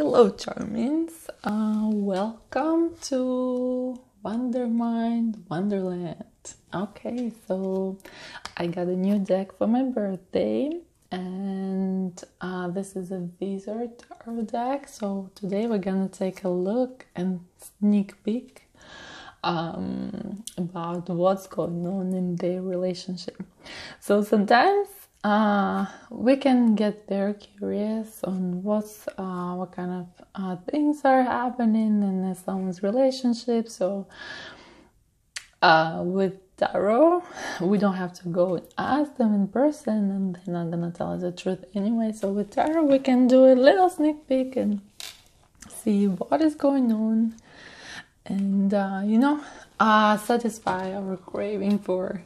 Hello, Charmings. Welcome to WonderMind, WonderLand. Okay, so I got a new deck for my birthday, and this is a Wizard Tarot deck. So today we're gonna take a look and sneak peek about what's going on in their relationship. So sometimes we can get very curious on what kind of things are happening in someone's relationship. So with tarot, we don't have to go and ask them in person, and they're not gonna tell us the truth anyway. So with tarot, we can do a little sneak peek and see what is going on, and satisfy our craving for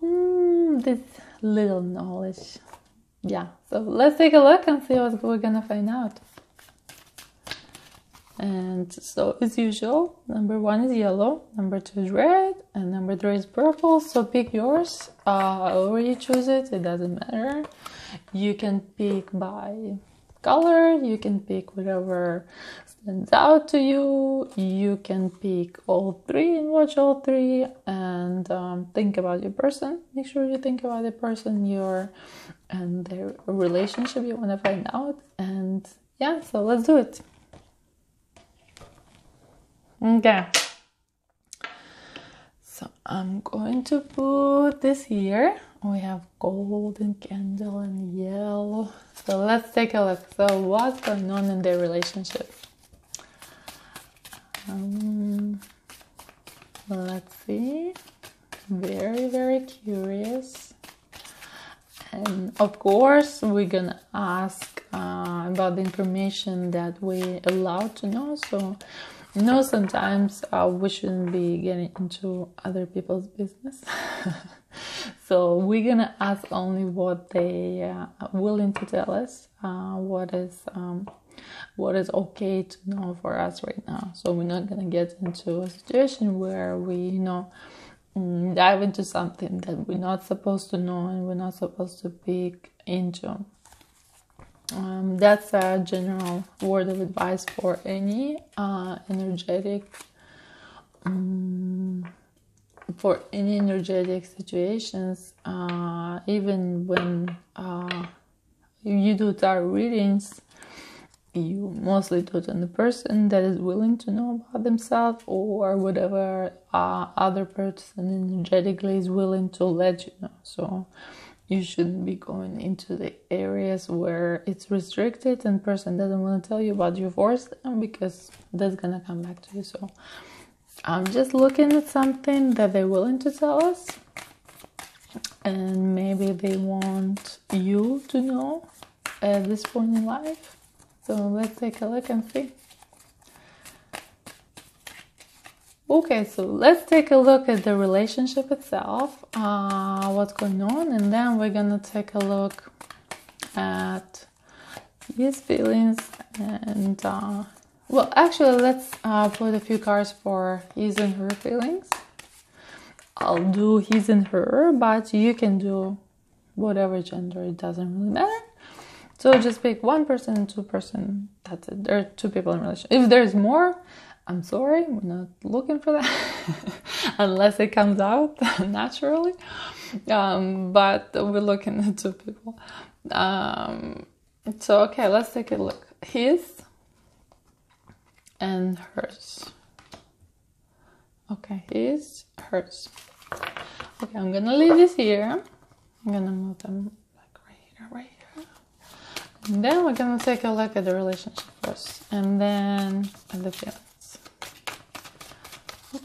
this little knowledge. Yeah, so let's take a look and see what we're gonna find out. And so as usual, number 1 is yellow, number 2 is red, and number 3 is purple. So pick yours, or you choose it doesn't matter. You can pick by color, you can pick whatever stands out to you, you can pick all 3 and watch all 3, and think about your person. Make sure you think about the person and their relationship you want to find out. And yeah, so let's do it. Okay, so I'm going to put this here. We have golden candle and yellow. So let's take a look. So what's going on in their relationship? Let's see. Very, very curious. And of course, we're gonna ask about the information that we allowed to know. So sometimes we shouldn't be getting into other people's business. So we're gonna ask only what they are willing to tell us, what is okay to know for us right now. So we're not gonna get into a situation where we dive into something that we're not supposed to know and we're not supposed to peek into. That's a general word of advice for any energetic situations. Even when you do tarot readings, you mostly do it on the person that is willing to know about themselves, or whatever other person energetically is willing to let you know. So you shouldn't be going into the areas where it's restricted and person doesn't want to tell you about, you force them, because that's gonna come back to you. So I'm just looking at something that they're willing to tell us, and maybe they want you to know at this point in life. So let's take a look and see. Okay, so let's take a look at the relationship itself, what's going on, and then we're gonna take a look at his feelings. And well, actually, let's put a few cards for his and her feelings. I'll do his and her, but you can do whatever gender, it doesn't really matter. So just pick one person and 2 person. That's it. There are 2 people in a relationship. If there's more, I'm sorry, we're not looking for that unless it comes out naturally. But we're looking at 2 people. So okay, let's take a look. His and hers. Okay, his, hers. Okay, I'm gonna leave this here. I'm gonna move them like right here. And then we're gonna take a look at the relationship first, and then at the feelings.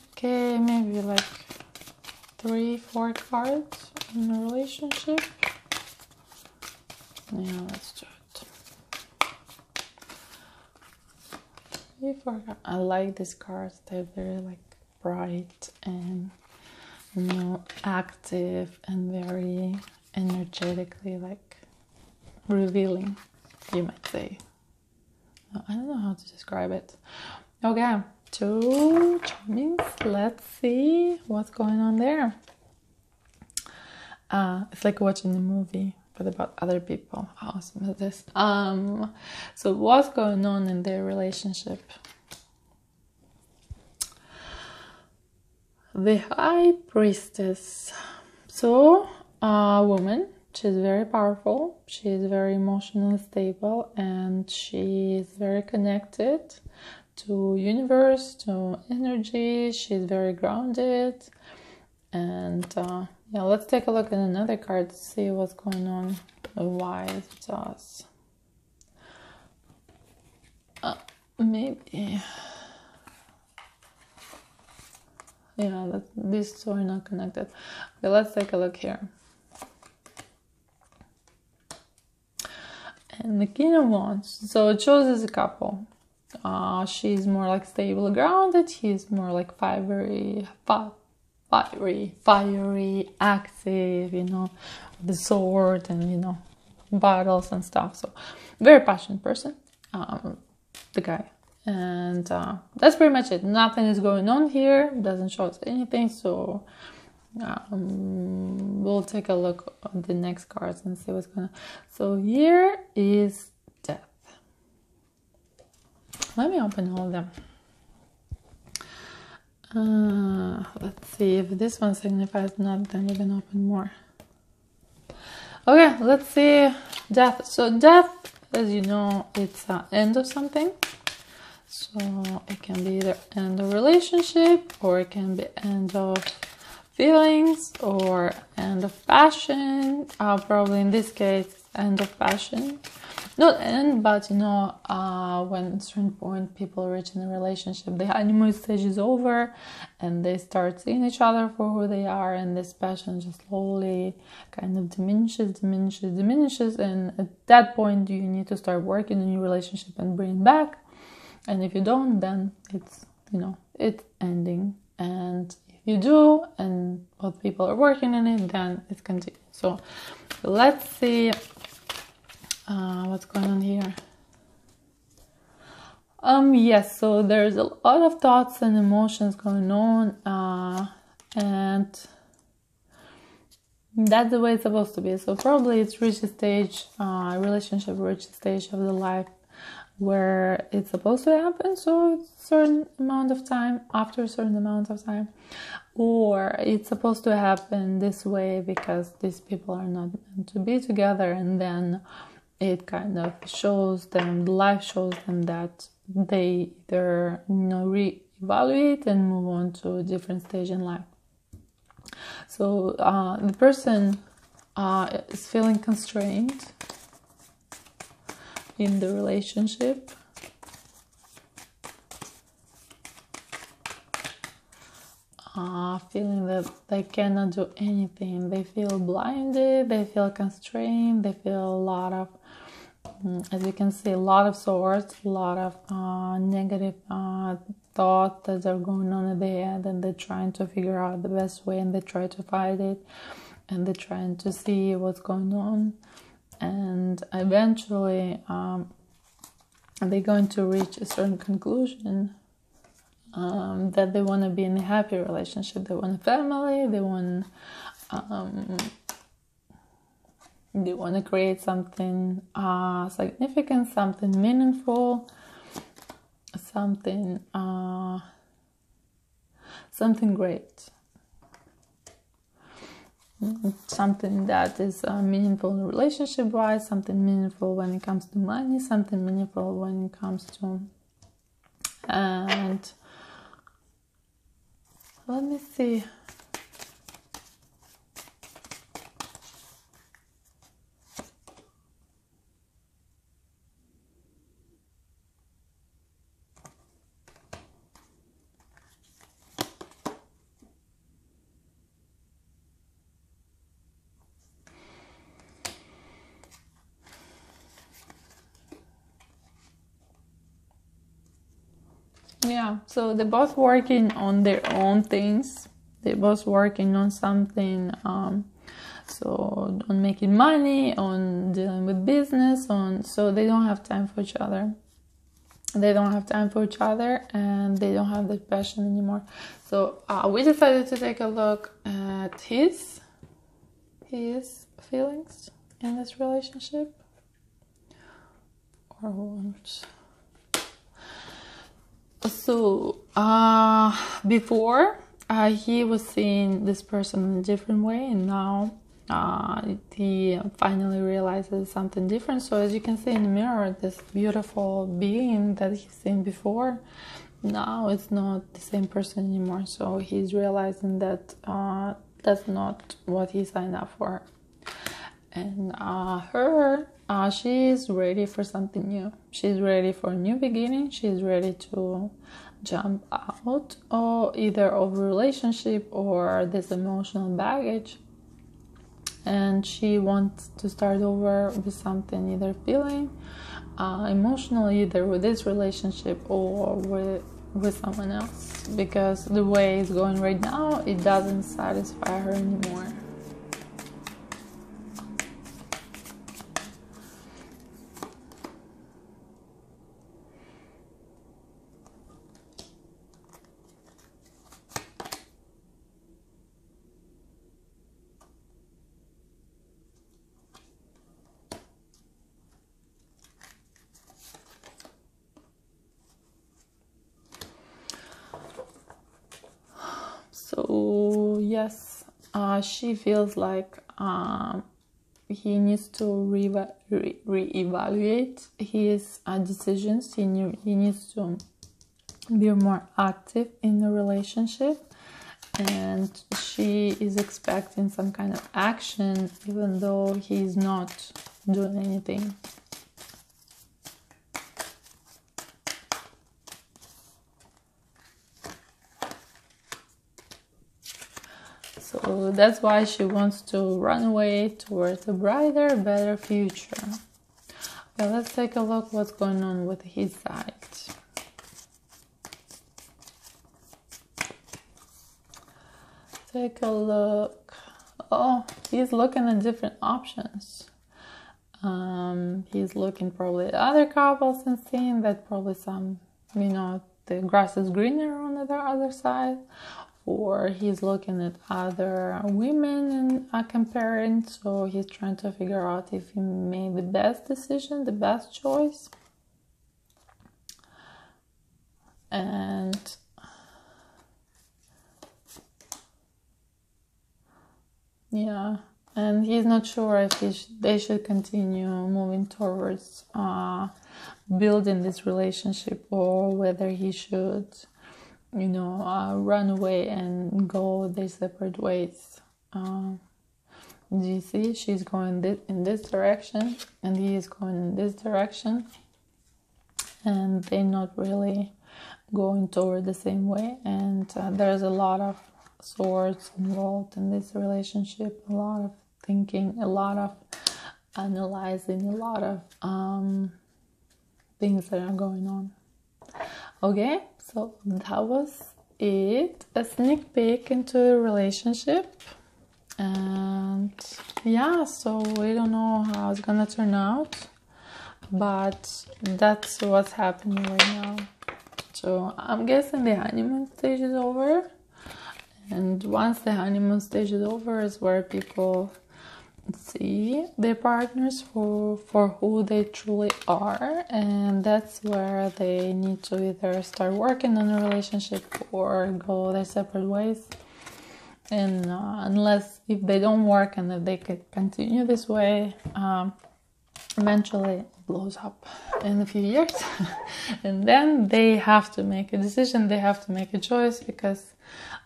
Okay, maybe like 3-4 cards in a relationship. Yeah, let's do it. 3-4 cards. I like these cards. They're very like bright and active and very energetically like revealing, you might say. I don't know how to describe it. Okay, 2 charmings. Let's see what's going on there. It's like watching a movie. What about other people? How awesome is this? So what's going on in their relationship? The High Priestess. So a woman, she's very powerful, she's very emotionally stable, and she's very connected to universe, to energy. She's very grounded. And yeah, let's take a look at another card to see what's going on. Why it does. Maybe. Yeah, these two are not connected. Okay, let's take a look here. And the King of Wands. So it shows as a couple. She's more like stable, grounded. He's more like fiery, active, you know, the sword and, you know, battles and stuff. So very passionate person, the guy. And that's pretty much it. Nothing is going on here. Doesn't show us anything. So we'll take a look at the next cards and see what's going on. So here is Death. Let me open all of them. Let's see if this one signifies not, then we're gonna open more. Okay, let's see Death. So Death, as you know, it's the end of something. So it can be either end of relationship, or it can be end of feelings, or end of passion. Probably in this case, end of passion. Not end, but you know, when at a certain point people reach in a relationship, the honeymoon stage is over and they start seeing each other for who they are, and this passion just slowly kind of diminishes, and at that point you need to start working on your relationship and bring it back. And if you don't, then it's, you know, it's ending. And if you do, and both people are working on it, then it's continuing. So let's see what's going on here. Yes, so there's a lot of thoughts and emotions going on, and that's the way it's supposed to be. So probably it's reached a stage, relationship reached a stage of the life where it's supposed to happen, so it's a certain amount of time, after a certain amount of time, or it's supposed to happen this way because these people are not meant to be together, and then it kind of shows them, life shows them that they either, you know, reevaluate and move on to a different stage in life. So the person is feeling constrained in the relationship. Feeling that they cannot do anything. They feel blinded, they feel constrained, they feel a lot of, as you can see, a lot of swords, a lot of negative thoughts that are going on in their head, and they're trying to figure out the best way, and they try to fight it, and they're trying to see what's going on. And eventually they're going to reach a certain conclusion that they want to be in a happy relationship. They want a family. They want to create something significant, something meaningful, something great. Something that is meaningful relationship-wise, something meaningful when it comes to money, something meaningful when it comes to... And let me see. Yeah, so they're both working on their own things. They're both working on something, so on making money, on dealing with business, so they don't have time for each other. They don't have time for each other, and they don't have that passion anymore. So we decided to take a look at his feelings. in this relationship, or won't. So before he was seeing this person in a different way, and now he finally realizes something different. So as you can see in the mirror, this beautiful being that he's seen before, now it's not the same person anymore. So he's realizing that that's not what he signed up for. And she's ready for something new. She's ready for a new beginning. She's ready to jump out, or either of a relationship or this emotional baggage. And she wants to start over with something, either feeling emotional, either with this relationship or with someone else. Because the way it's going right now, it doesn't satisfy her anymore. So yes, she feels like he needs to reevaluate his decisions. He needs to be more active in the relationship, and she is expecting some kind of action, even though he's not doing anything. So that's why she wants to run away towards a brighter, better future. Well, let's take a look what's going on with his side. Take a look. Oh, he's looking at different options. He's looking probably at other couples and seeing that probably some, the grass is greener on the other side. Or he's looking at other women and comparing, so he's trying to figure out if he made the best decision, the best choice. And yeah, and he's not sure if they should continue moving towards building this relationship, or whether he should run away and go their separate ways. Do you see? She's going in this direction, and he is going in this direction, and they're not really going toward the same way. And there's a lot of swords involved in this relationship, a lot of thinking, a lot of analyzing, a lot of things that are going on. Okay, so that was it, a sneak peek into the relationship. And yeah, so we don't know how it's gonna turn out, but that's what's happening right now. So I'm guessing the honeymoon stage is over, and once the honeymoon stage is over is where people see their partners for who they truly are, and that's where they need to either start working on a relationship or go their separate ways. And unless if they don't work and if they could continue this way, eventually it blows up in a few years. And then they have to make a decision, they have to make a choice, because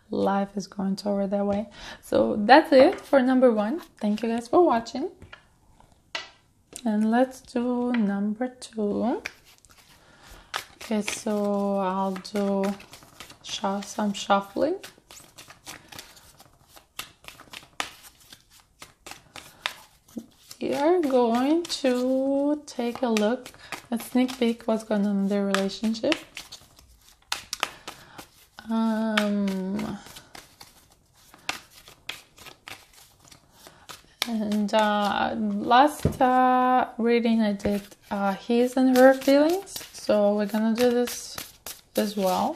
life is going toward that way. So that's it for number 1. Thank you guys for watching, and let's do number 2. Okay, so I'll do some shuffling. We are going to take a look, a sneak peek what's going on in their relationship. And last reading I did his and her feelings, so we're gonna do this as well.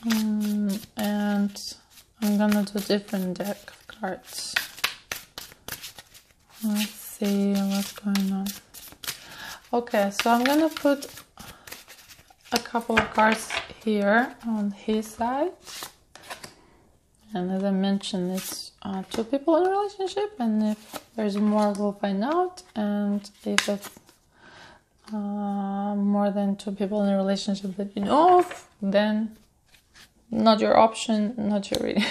And I'm gonna do different deck of cards. Let's see what's going on. Okay, so I'm gonna put a couple of cards here on his side. And as I mentioned, it's 2 people in a relationship, and if there's more, we'll find out. And if it's more than 2 people in a relationship that you know of, then not your option, not your reading.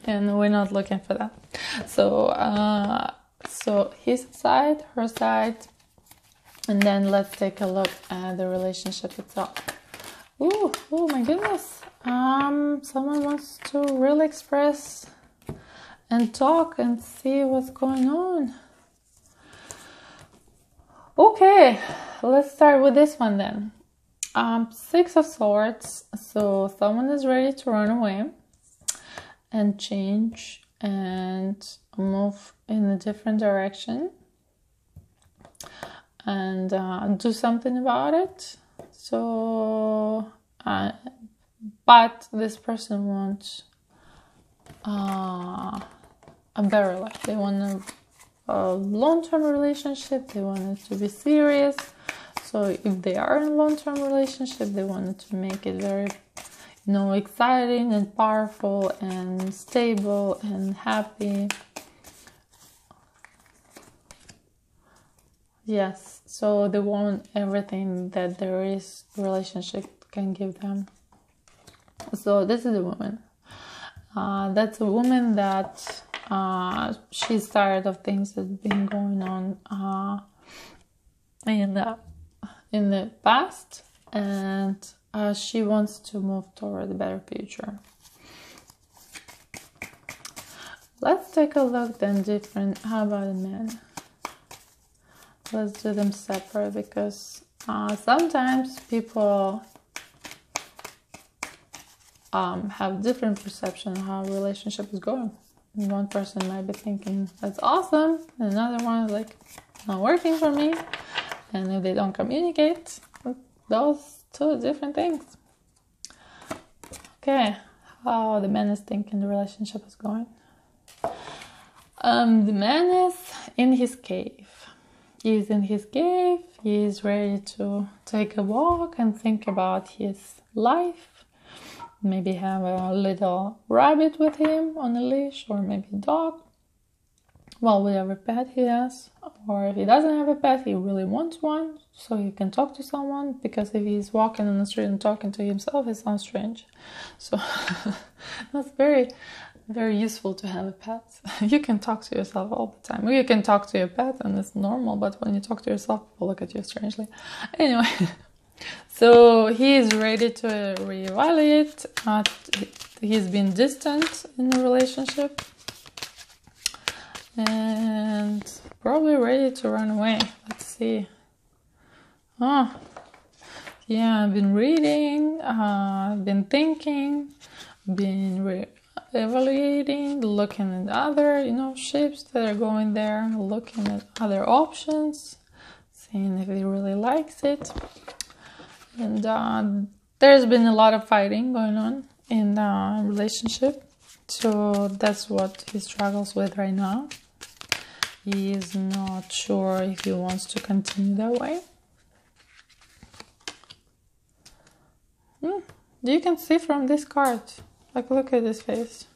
And we're not looking for that. So, so his side, her side, and then let's take a look at the relationship itself. Ooh, oh my goodness. Someone wants to really express and talk and see what's going on. Okay, let's start with this one then. 6 of Swords. So someone is ready to run away and change and move in a different direction and do something about it. So, but this person wants a better life. They want a long-term relationship. They want it to be serious. So if they are in a long-term relationship, they wanted to make it very, exciting and powerful and stable and happy. Yes, so they want everything that there is relationship can give them. So this is a woman. That's a woman that she's tired of things that's been going on in the past, and she wants to move toward a better future. Let's take a look then different. How about a man? Let's do them separate, because sometimes people have different perception of how a relationship is going. One person might be thinking that's awesome, and another one is like, not working for me. And if they don't communicate, those 2 different things. Okay, how the man is thinking the relationship is going. The man is in his cave. He's in his cave. He's ready to take a walk and think about his life. Maybe have a little rabbit with him on a leash, or maybe a dog. Well, whatever pet he has. Or if he doesn't have a pet, he really wants one, so he can talk to someone, because if he's walking on the street and talking to himself, it sounds strange. So that's very, very useful to have a pet. You can talk to yourself all the time. You can talk to your pet and it's normal, but when you talk to yourself, people look at you strangely. Anyway, so he is ready to reevaluate. He's been distant in a relationship and probably ready to run away. Let's see. Oh, yeah, I've been reading, I've been thinking, been evaluating, looking at other, ships that are going there, looking at other options, seeing if he really likes it. And there's been a lot of fighting going on in the relationship, so that's what he struggles with right now. He is not sure if he wants to continue that way. You can see from this card, like, look at his face.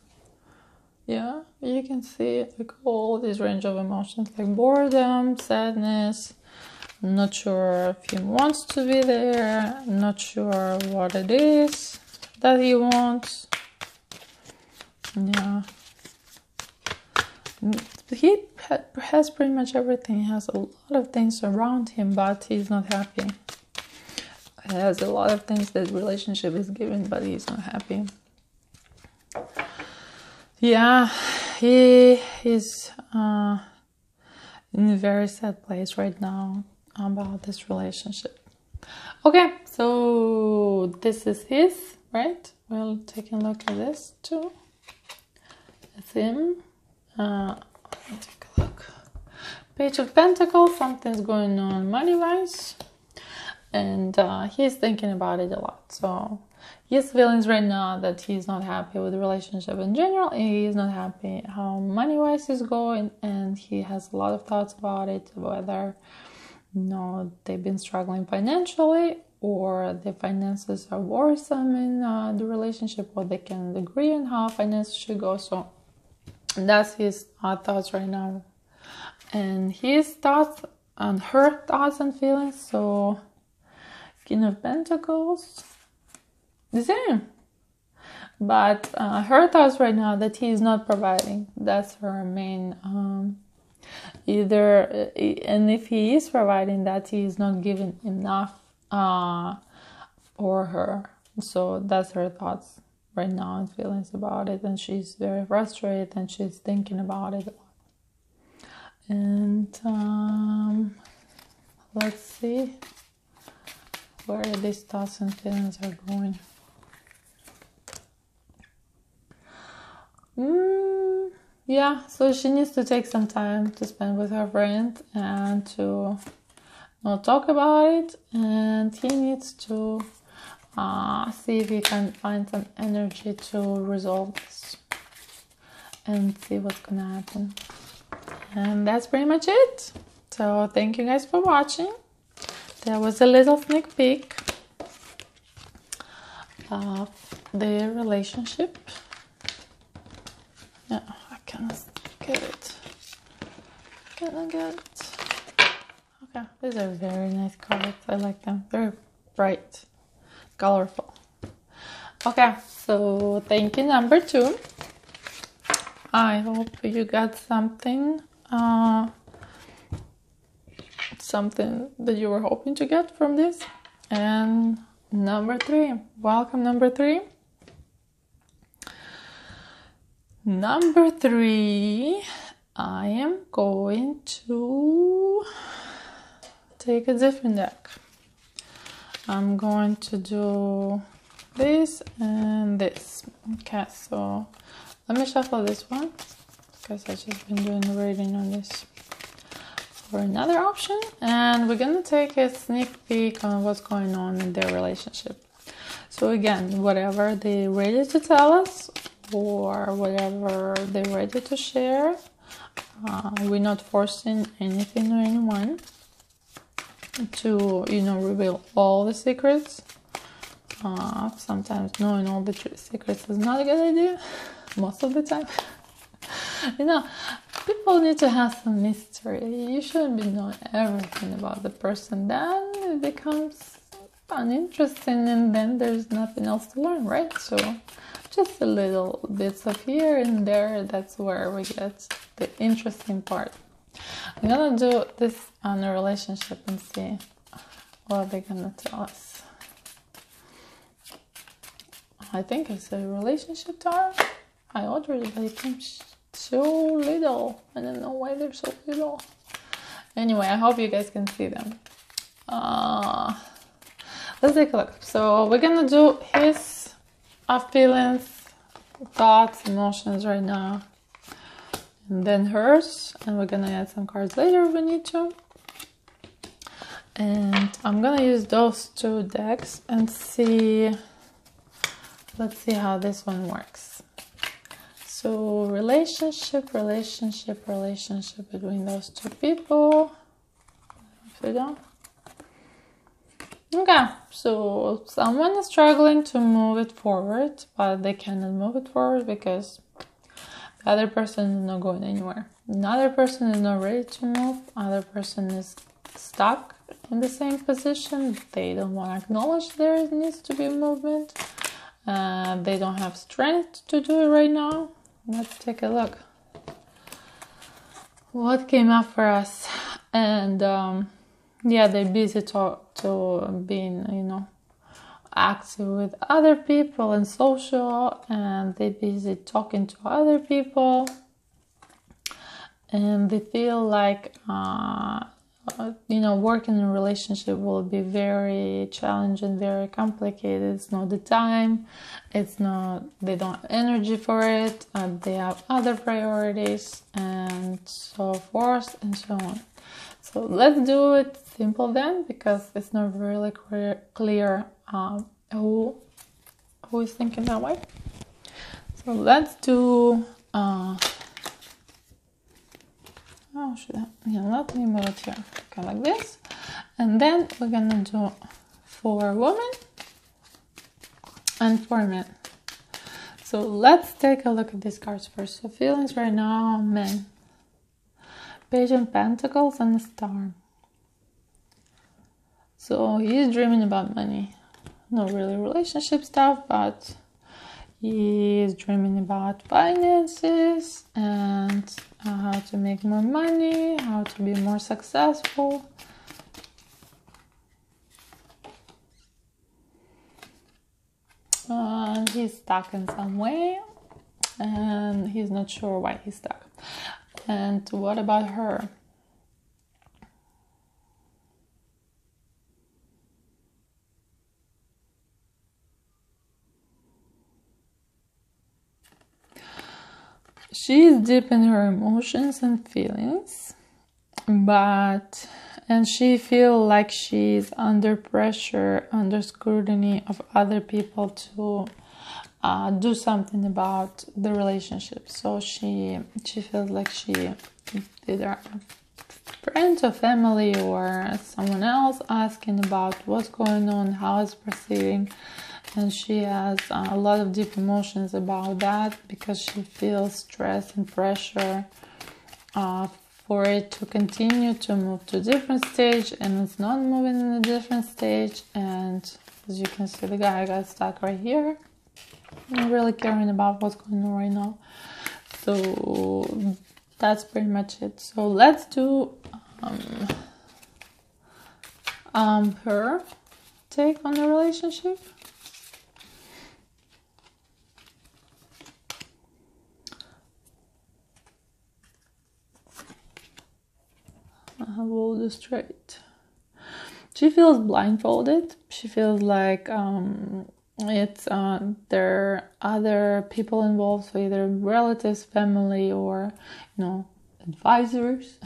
Yeah, you can see like all this range of emotions, like boredom, sadness, not sure if he wants to be there, not sure what it is that he wants. Yeah. He has pretty much everything. He has a lot of things around him, but he's not happy. He has a lot of things that relationship is giving, but he's not happy. Yeah, he is in a very sad place right now about this relationship. Okay, so this is his, right? We'll take a look at this too. It's him. Let's take a look. Page of Pentacles, something's going on money-wise. And he's thinking about it a lot. So his feelings right now that he's not happy with the relationship in general. He's not happy how money-wise is going, and he has a lot of thoughts about it, whether they've been struggling financially, or the finances are worrisome in the relationship, or they can agree on how finances should go. So that's his thoughts right now, and his thoughts and her thoughts and feelings. So King of Pentacles, the same. But her thoughts right now that he is not providing. That's her main and if he is providing, that he is not giving enough for her. So that's her thoughts right now and feelings about it, and she's very frustrated and she's thinking about it a lot. And let's see where these thoughts and feelings are going. Yeah, so she needs to take some time to spend with her friend and to not talk about it, and he needs to see if he can find some energy to resolve this and see what's gonna happen. And that's pretty much it. So thank you guys for watching. That was a little sneak peek of the relationship. Yeah, I cannot get it. Can I get it? Okay, these are very nice cards. I like them. Very bright, colorful. Okay, so thank you, number 2. I hope you got something that you were hoping to get from this. And number 3, welcome, number 3. Number 3, I am going to take a different deck. I'm going to do this and this. Okay, so let me shuffle this one, because I've just been doing the reading on this for another option. And we're going to take a sneak peek on what's going on in their relationship. So again, whatever they're ready to tell us, or whatever they're ready to share, we're not forcing anything or anyone to, reveal all the secrets. Sometimes knowing all the secrets is not a good idea, most of the time. People need to have some mystery. You shouldn't be knowing everything about the person. Then it becomes uninteresting, and then there's nothing else to learn, right? So just a little bits of here and there, that's where we get the interesting part. I'm gonna do this on a relationship and see what they're gonna tell us. I think it's a relationship tarot. I ordered it, but it came so little. I don't know why they're so little. Anyway, I hope you guys can see them. Let's take a look. So we're gonna do his feelings, thoughts, emotions right now, and then hers, and we're gonna add some cards later if we need to. And I'm gonna use those 2 decks and see, let's see how this one works. So relationship between those 2 people. Okay, so someone is struggling to move it forward, but they cannot move it forward because the other person is not going anywhere. Another person is not ready to move. Other person is stuck in the same position. They don't want to acknowledge there needs to be movement. They don't have strength to do it right now. Let's take a look. What came up for us? And yeah, they're busy to being, active with other people and social, and they're busy talking to other people, and they feel like, working in a relationship will be very challenging, very complicated. It's not the time, they don't have energy for it, they have other priorities, and so forth and so on. So let's do it simple then, because it's not really clear who who is thinking that way. So let's do, let me move it here, okay, like this. And then we're gonna do for women and for men. So let's take a look at these cards first. So feelings right now, men. Page of Pentacles and the Star. So he's dreaming about money. Not really relationship stuff, but he's dreaming about finances and how to make more money, how to be more successful. He's stuck in some way and he's not sure why he's stuck. And what about her? She is deep in her emotions and feelings, and she feels like she's under pressure, under scrutiny of other people to do something about the relationship. So she feels like she either friends or family or someone else asking about what's going on, how it's proceeding. And she has a lot of deep emotions about that because she feels stress and pressure for it to continue to move to a different stage, and it's not moving in a different stage. And as you can see, the guy got stuck right here. I'm really caring about what's going on right now. So that's pretty much it. So let's do her take on the relationship. We'll do straight. She feels blindfolded. She feels like there are other people involved, so either relatives, family, or advisors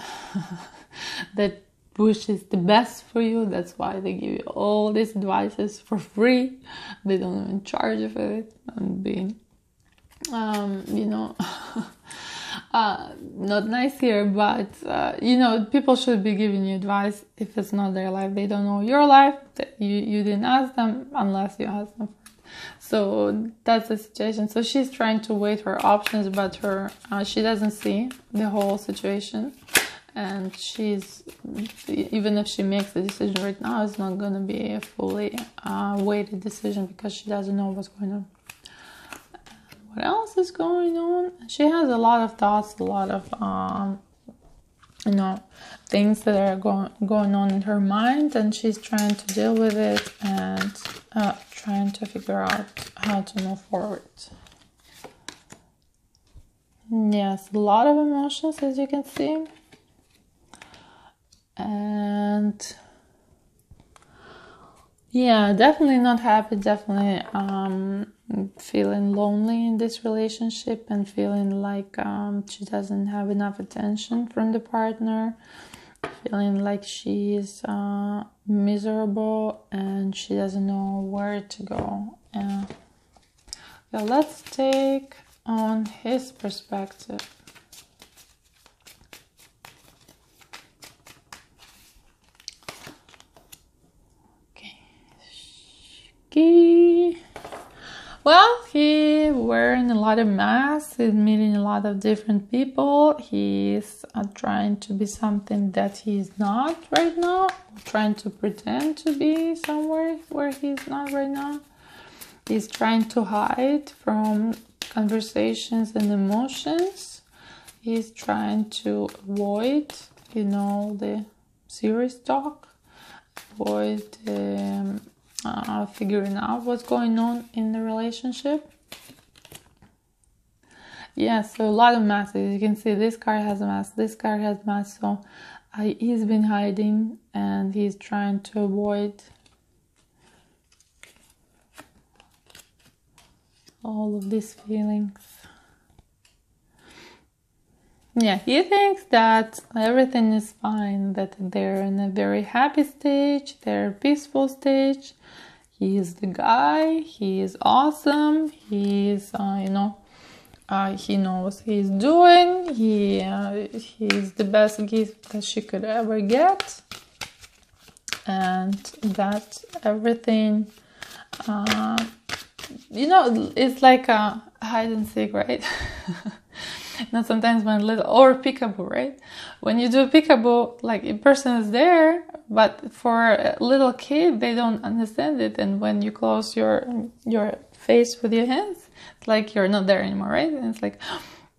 that wishes the best for you. That's why they give you all these advices for free. They don't even charge you for it. I'm being not nice here, but people should be giving you advice if it's not their life. They don't know your life. You didn't ask them unless you asked them. So that's the situation. So she's trying to weigh her options, but she doesn't see the whole situation, and even if she makes the decision right now, it's not going to be a fully weighted decision because she doesn't know what's going on. What else is going on? She has a lot of thoughts, a lot of things that are going on in her mind, and she's trying to deal with it and trying to figure out how to move forward. Yes, a lot of emotions, as you can see, and yeah, definitely not happy, definitely feeling lonely in this relationship and feeling like she doesn't have enough attention from the partner, feeling like she's miserable and she doesn't know where to go. Let's take on his perspective. Well, he's wearing a lot of masks, he's meeting a lot of different people, he's trying to be something that he's not right now, trying to pretend to be somewhere where he's not right now. He's trying to hide from conversations and emotions. He's trying to avoid, the serious talk, avoid figuring out what's going on in the relationship. Yeah, so a lot of masks. You can see this card has a mask, this card has a mask. So he's been hiding and he's trying to avoid all of these feelings. Yeah, he thinks that everything is fine, that they're in a very happy stage, they're peaceful stage. he is the guy, he is awesome, he is, he knows he's doing, he's the best gift that she could ever get, and that everything, it's like a hide and seek, right? Not sometimes when little, or peekaboo, right? When you do peekaboo, like a person is there, but for a little kid, they don't understand it. And when you close your face with your hands, it's like you're not there anymore, right? And it's like,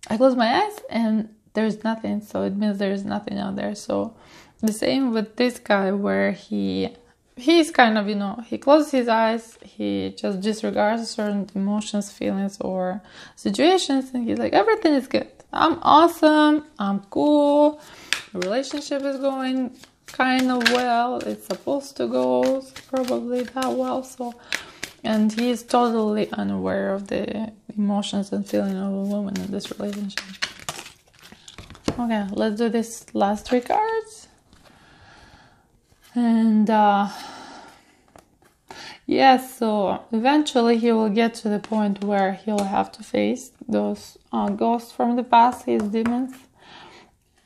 I close my eyes and there's nothing. So it means there's nothing out there. So the same with this guy, where he's kind of, he closes his eyes, he just disregards certain emotions, feelings, or situations, and he's like, everything is good. I'm awesome, I'm cool, the relationship is going kind of well, it's supposed to go probably that well, so, and he's totally unaware of the emotions and feelings of a woman in this relationship. Okay, let's do this last 3 cards. And yes, so eventually he will get to the point where he'll have to face those ghosts from the past, his demons,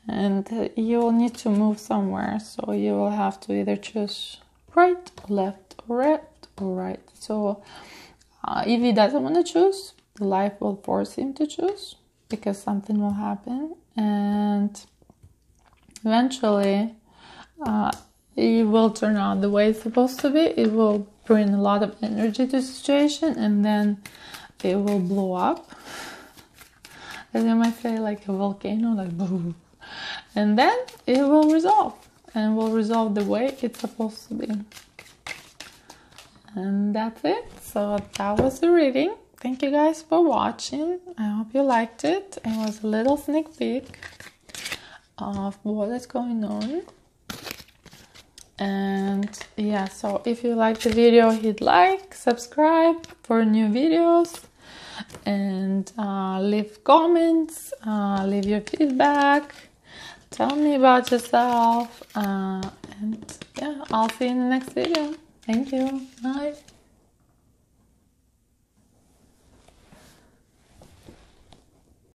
and you will need to move somewhere. So you will have to either choose right, left, or right. So if he doesn't want to choose, life will force him to choose, because something will happen, and eventually it will turn out the way it's supposed to be. It will bring a lot of energy to the situation, and then it will blow up. As I might say, like a volcano, like boom. And then it will resolve, and will resolve the way it's supposed to be. And that's it. So that was the reading. Thank you guys for watching. I hope you liked it. It was a little sneak peek of what is going on. And yeah, so if you like the video, hit like, subscribe for new videos, and leave comments, leave your feedback, tell me about yourself, and yeah, I'll see you in the next video. Thank you. Bye.